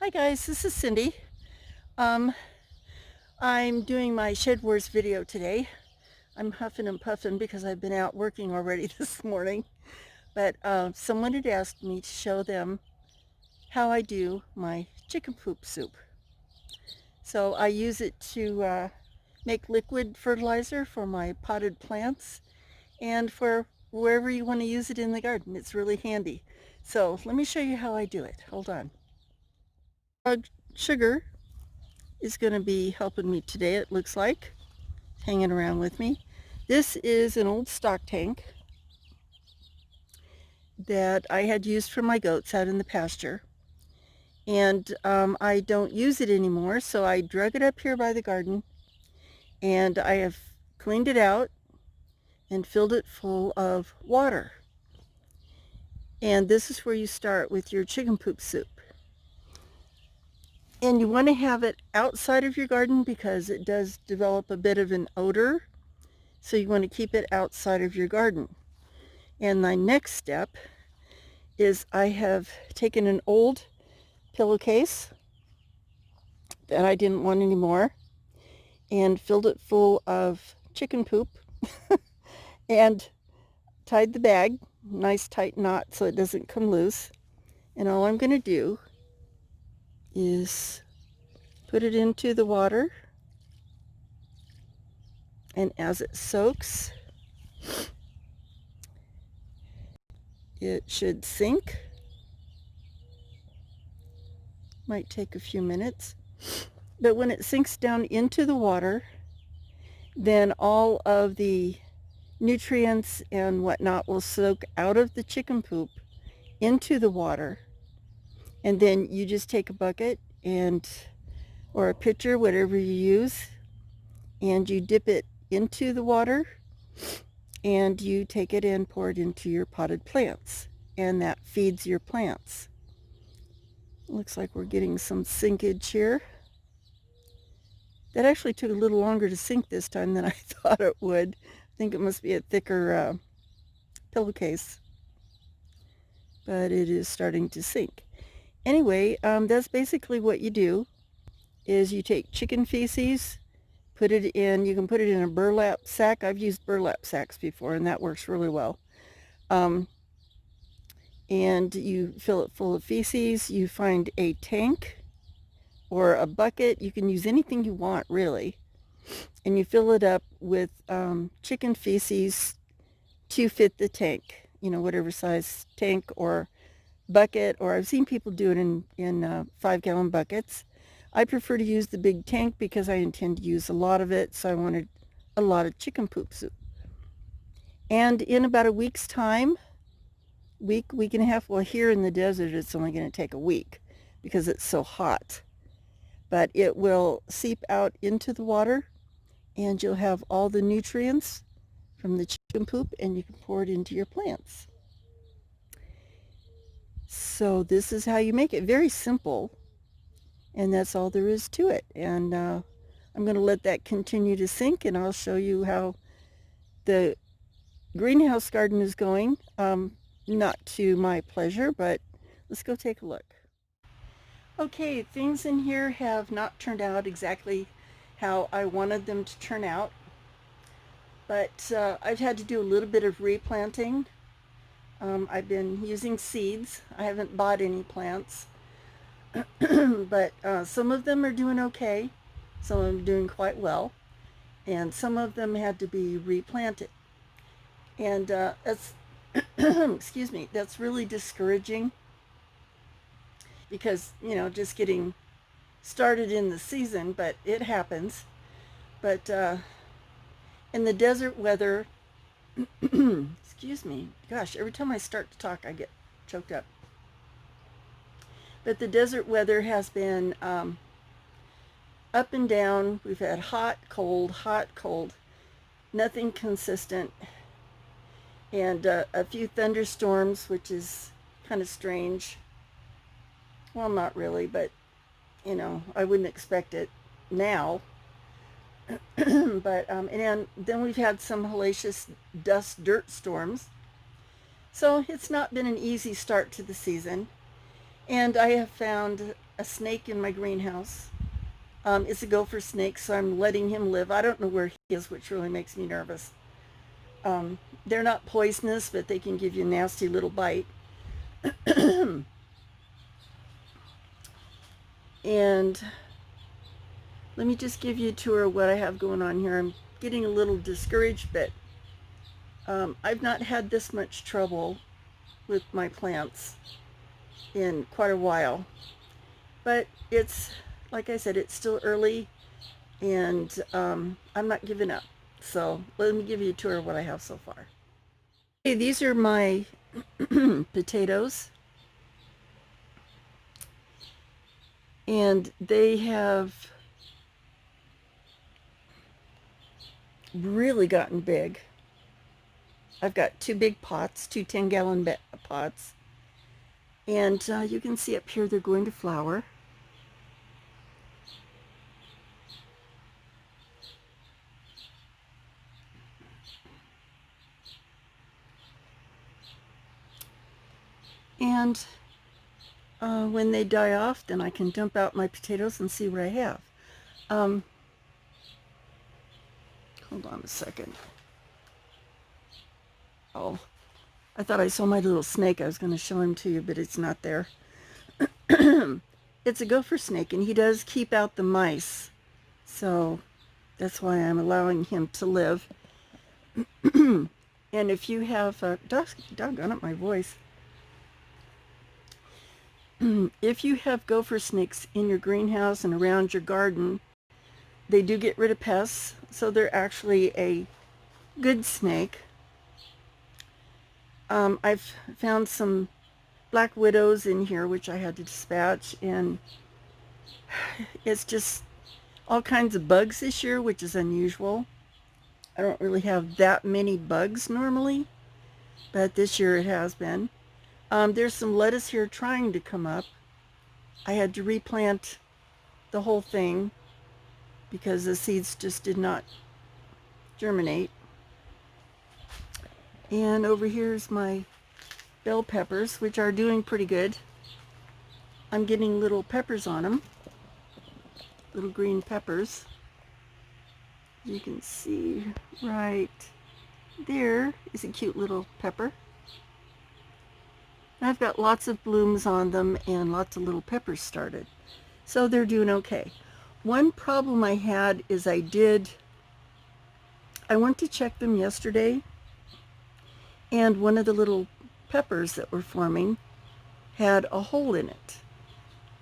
Hi guys, this is Cindy. Um, I'm doing my Shed Wars video today. I'm huffing and puffing because I've been out working already this morning. But someone had asked me to show them how I do my chicken poop soup. So I use it to make liquid fertilizer for my potted plants and for wherever you want to use it in the garden. It's really handy. So let me show you how I do it. Hold on. Sugar is going to be helping me today, it looks like, hanging around with me. This is an old stock tank that I had used for my goats out in the pasture, and I don't use it anymore, so I drug it up here by the garden, and I have cleaned it out and filled it full of water. And this is where you start with your chicken poop soup. And you want to have it outside of your garden because it does develop a bit of an odor. So you want to keep it outside of your garden. And my next step is I have taken an old pillowcase that I didn't want anymore and filled it full of chicken poop and tied the bag, nice tight knot so it doesn't come loose. And all I'm going to do is put it into the water, and as it soaks, it should sink. Might take a few minutes, but when it sinks down into the water, then all of the nutrients and whatnot will soak out of the chicken poop into the water, and then you just take a bucket and or a pitcher, whatever you use, and you dip it into the water and you take it and pour it into your potted plants, and that feeds your plants. Looks like we're getting some sinkage here. That actually took a little longer to sink this time than I thought it would. I think it must be a thicker pillowcase, but it is starting to sink. Anyway, that's basically what you do, is you take chicken feces, put it in, you can put it in a burlap sack. I've used burlap sacks before, and that works really well. And you fill it full of feces. You find a tank or a bucket. You can use anything you want, really. And you fill it up with chicken feces to fit the tank, whatever size tank or bucket, or I've seen people do it in 5-gallon buckets. I prefer to use the big tank because I intend to use a lot of it, so I wanted a lot of chicken poop soup. And in about a week's time, week and a half, well, here in the desert it's only going to take a week because it's so hot, but it will seep out into the water and you'll have all the nutrients from the chicken poop and you can pour it into your plants. So this is how you make it. Very simple, and that's all there is to it. And I'm going to let that continue to sink, and I'll show you how the greenhouse garden is going. Not to my pleasure, but let's go take a look. Okay, things in here have not turned out exactly how I wanted them to turn out, but I've had to do a little bit of replanting. I've been using seeds. I haven't bought any plants, but some of them are doing okay. Some of them are doing quite well, and some of them had to be replanted. And that's excuse me, that's really discouraging because, just getting started in the season, but it happens. But in the desert weather, excuse me, gosh, every time I start to talk, I get choked up. But the desert weather has been up and down. We've had hot, cold, nothing consistent. And a few thunderstorms, which is kind of strange. Well, not really, but, I wouldn't expect it now. But, and then we've had some hellacious dirt storms. So it's not been an easy start to the season. And I have found a snake in my greenhouse. It's a gopher snake, so I'm letting him live. I don't know where he is, which really makes me nervous. They're not poisonous, but they can give you a nasty little bite. And let me just give you a tour of what I have going on here. I'm getting a little discouraged, but I've not had this much trouble with my plants in quite a while. But it's, like I said, it's still early, and I'm not giving up. So let me give you a tour of what I have so far. Okay, these are my potatoes. And they have really gotten big. I've got two big pots, two 10-gallon pots. And you can see up here they're going to flower. And when they die off, then I can dump out my potatoes and see what I have. Hold on a second. Oh, I thought I saw my little snake. I was going to show him to you, but it's not there. It's a gopher snake, and he does keep out the mice. So that's why I'm allowing him to live. And if you have, doggone it, my voice. If you have gopher snakes in your greenhouse and around your garden, they do get rid of pests, so they're actually a good snake. I've found some black widows in here, which I had to dispatch, and it's just all kinds of bugs this year, which is unusual. I don't really have that many bugs normally, but this year it has been. There's some lettuce here trying to come up. I had to replant the whole thing because the seeds just did not germinate. And over here's my bell peppers, which are doing pretty good. I'm getting little peppers on them, little green peppers. You can see right there is a cute little pepper. I've got lots of blooms on them and lots of little peppers started. So they're doing okay. One problem I had is I went to check them yesterday, and one of the little peppers that were forming had a hole in it.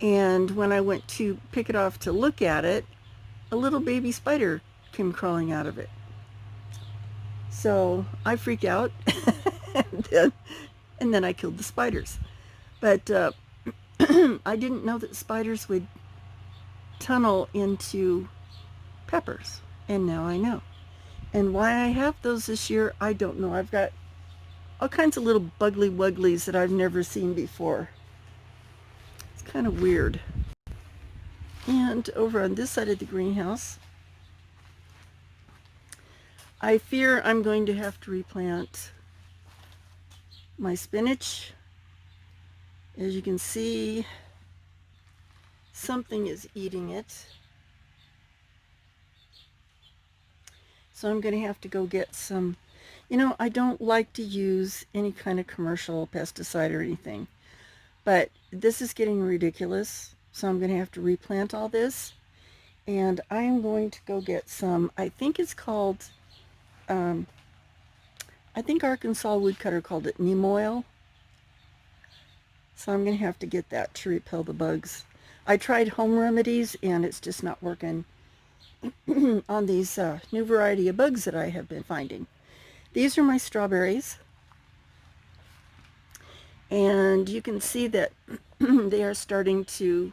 And when I went to pick it off to look at it, a little baby spider came crawling out of it. So I freak out and then I killed the spiders. But I didn't know that spiders would tunnel into peppers, and now I know. And why I have those this year, I don't know. I've got all kinds of little buggly wugglies that I've never seen before. It's kind of weird. And over on this side of the greenhouse, I fear I'm going to have to replant my spinach. As you can see, something is eating it. So I'm going to have to go get some. You know, I don't like to use any kind of commercial pesticide or anything, but this is getting ridiculous. So I'm going to have to replant all this, and I am going to go get some, I think it's called, I think Arkansas woodcutter called it neem oil. So I'm going to have to get that to repel the bugs. I tried home remedies, and it's just not working on these new variety of bugs that I have been finding. These are my strawberries, and you can see that they are starting to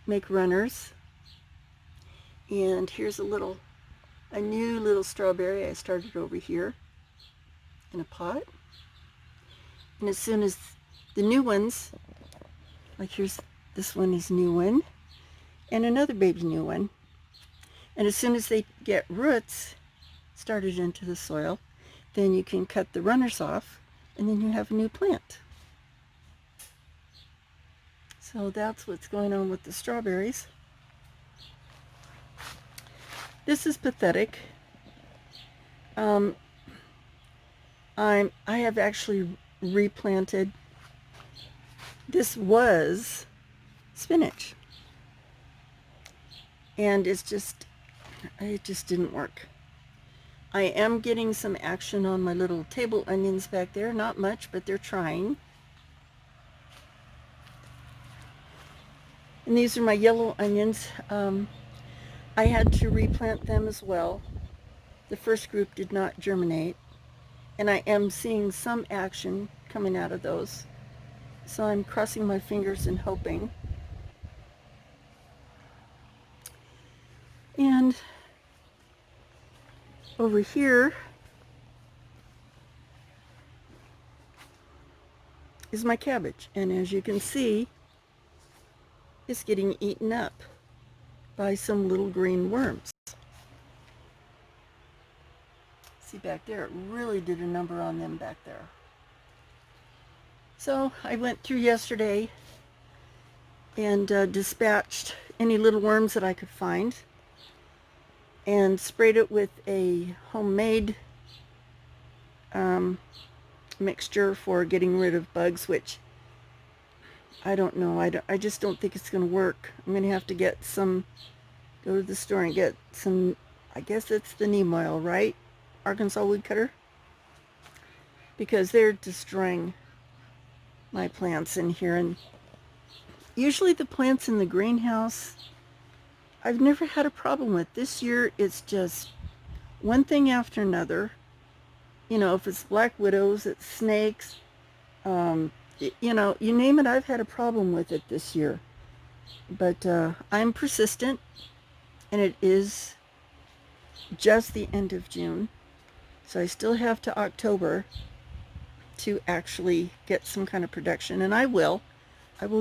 make runners. And here's a new little strawberry I started over here in a pot. And as soon as the new ones, like here's this one is new one, and another baby new one. And as soon as they get roots started into the soil, then you can cut the runners off, and then you have a new plant. So that's what's going on with the strawberries. This is pathetic. I have actually replanted. This was spinach, and it just didn't work. I am getting some action on my little table onions back there. Not much, but they're trying. And these are my yellow onions. I had to replant them as well. The first group did not germinate, and I am seeing some action coming out of those. So I'm crossing my fingers and hoping. And over here is my cabbage, and as you can see, it's getting eaten up by some little green worms. See back there, it really did a number on them back there. So I went through yesterday and dispatched any little worms that I could find and sprayed it with a homemade mixture for getting rid of bugs, which I don't know. I just don't think it's going to work. I'm going to have to get some, go to the store and get some, I guess it's the neem oil, right? Arkansas woodcutter? Because they're destroying my plants in here. And usually the plants in the greenhouse, I've never had a problem with. This year it's just one thing after another. You know, if it's black widows, it's snakes, you know, you name it, I've had a problem with it this year. But I'm persistent, and it is just the end of June, so I still have to October to actually get some kind of production, and I will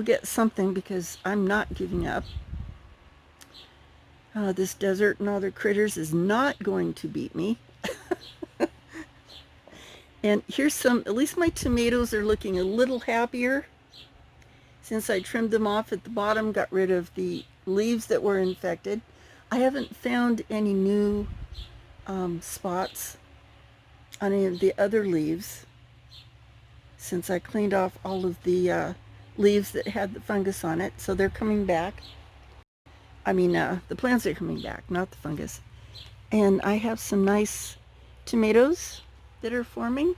get something, because I'm not giving up. This desert and all their critters is not going to beat me. And here's some, at least my tomatoes are looking a little happier since I trimmed them off at the bottom, got rid of the leaves that were infected. I haven't found any new spots on any of the other leaves since I cleaned off all of the leaves that had the fungus on it, so they're coming back. I mean, the plants are coming back, not the fungus. And I have some nice tomatoes that are forming,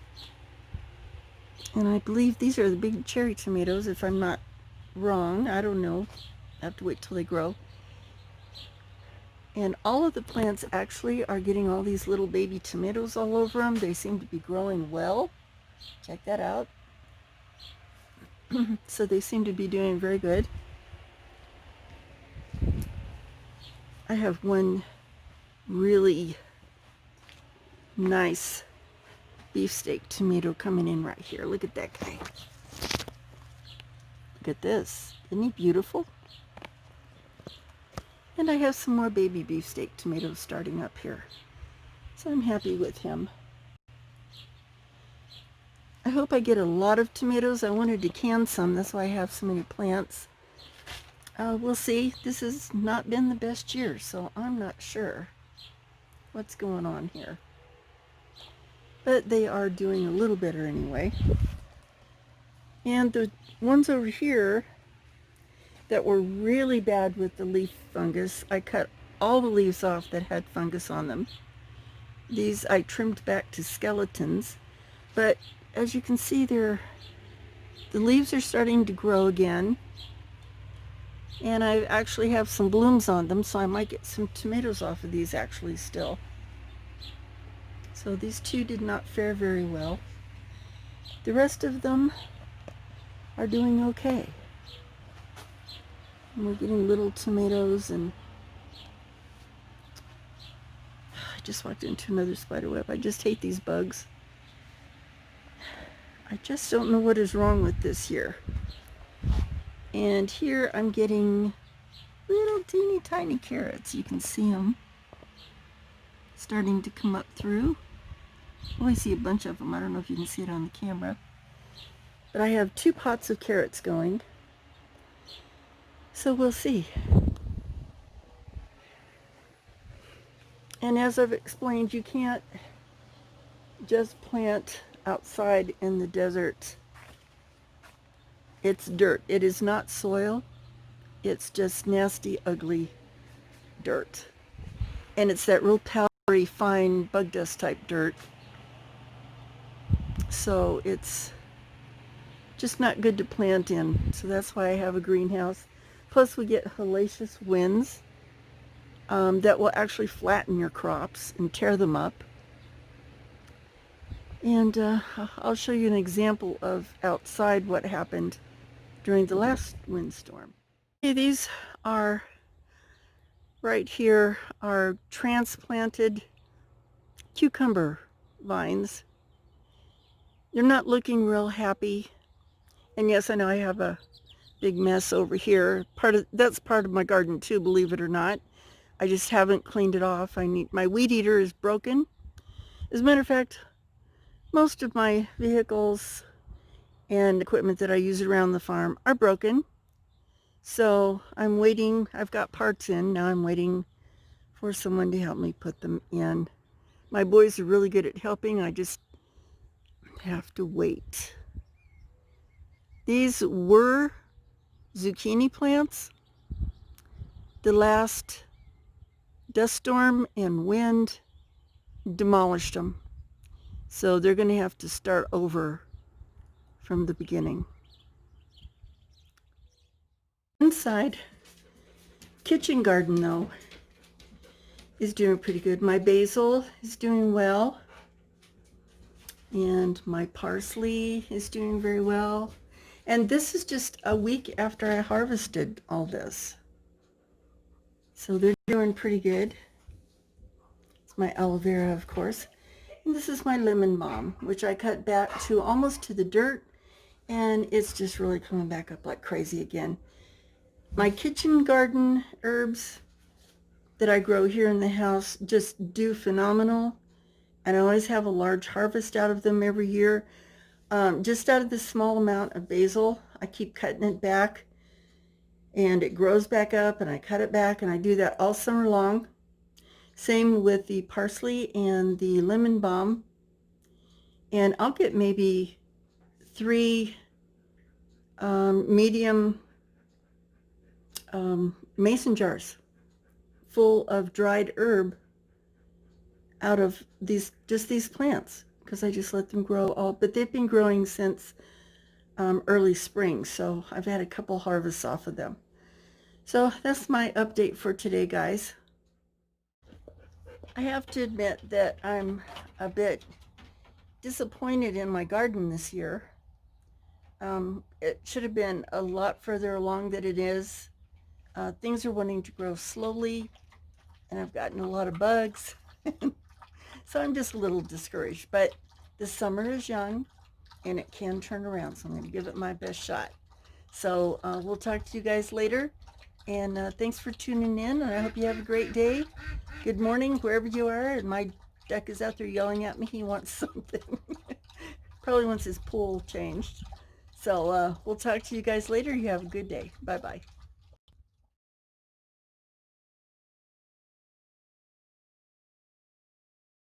and I believe these are the big cherry tomatoes, if I'm not wrong. I don't know, I have to wait till they grow. And all of the plants actually are getting all these little baby tomatoes all over them. They seem to be growing well. Check that out. So they seem to be doing very good. I have one really nice beefsteak tomato coming in right here. Look at that guy. Look at this. Isn't he beautiful? And I have some more baby beefsteak tomatoes starting up here. So I'm happy with him. I hope I get a lot of tomatoes. I wanted to can some. That's why I have so many plants. We'll see. This has not been the best year, so I'm not sure what's going on here. But they are doing a little better anyway. And the ones over here that were really bad with the leaf fungus, I cut all the leaves off that had fungus on them. These I trimmed back to skeletons, but as you can see, the leaves are starting to grow again, and I actually have some blooms on them, so I might get some tomatoes off of these actually still. So these two did not fare very well. The rest of them are doing okay. And we're getting little tomatoes, and I just walked into another spider web. I just hate these bugs. I just don't know what is wrong with this year. And here I'm getting little teeny tiny carrots. You can see them starting to come up through. Oh, I see a bunch of them. I don't know if you can see it on the camera. But I have 2 pots of carrots going. So we'll see. And as I've explained, you can't just plant outside in the desert. It's dirt. It is not soil. It's just nasty, ugly dirt. And it's that real powdery, fine bug dust type dirt. So it's just not good to plant in. So that's why I have a greenhouse. Plus we get hellacious winds that will actually flatten your crops and tear them up. And I'll show you an example of outside what happened during the last windstorm. Okay, these are right here are transplanted cucumber vines. They're not looking real happy. And yes, I know I have a big mess over here. That's part of my garden too, believe it or not. I just haven't cleaned it off. My weed eater is broken. As a matter of fact, most of my vehicles and equipment that I use around the farm are broken. So I'm waiting. I've got parts in. Now I'm waiting for someone to help me put them in. My boys are really good at helping. I just have to wait. These were zucchini plants. The last dust storm and wind demolished them. So they're going to have to start over from the beginning. Inside kitchen garden though is doing pretty good. My basil is doing well. And my parsley is doing very well. And this is just a week after I harvested all this. So they're doing pretty good. It's my aloe vera, of course. And this is my lemon balm, which I cut back to almost to the dirt. And it's just really coming back up like crazy again. My kitchen garden herbs that I grow here in the house just do phenomenal. And I always have a large harvest out of them every year. Just out of this small amount of basil, I keep cutting it back. And it grows back up, and I cut it back, and I do that all summer long. Same with the parsley and the lemon balm. And I'll get maybe 3 medium mason jars full of dried herb out of these plants, because I just let them grow but they've been growing since early spring, so I've had a couple harvests off of them. So that's my update for today, guys. I have to admit that I'm a bit disappointed in my garden this year. It should have been a lot further along than it is. Things are wanting to grow slowly, and I've gotten a lot of bugs. So I'm just a little discouraged, but the summer is young and it can turn around, so I'm going to give it my best shot. So we'll talk to you guys later, and thanks for tuning in, and I hope you have a great day. Good morning wherever you are. And my duck is out there yelling at me. He wants something. Probably wants his pool changed. So we'll talk to you guys later. You have a good day. Bye-bye.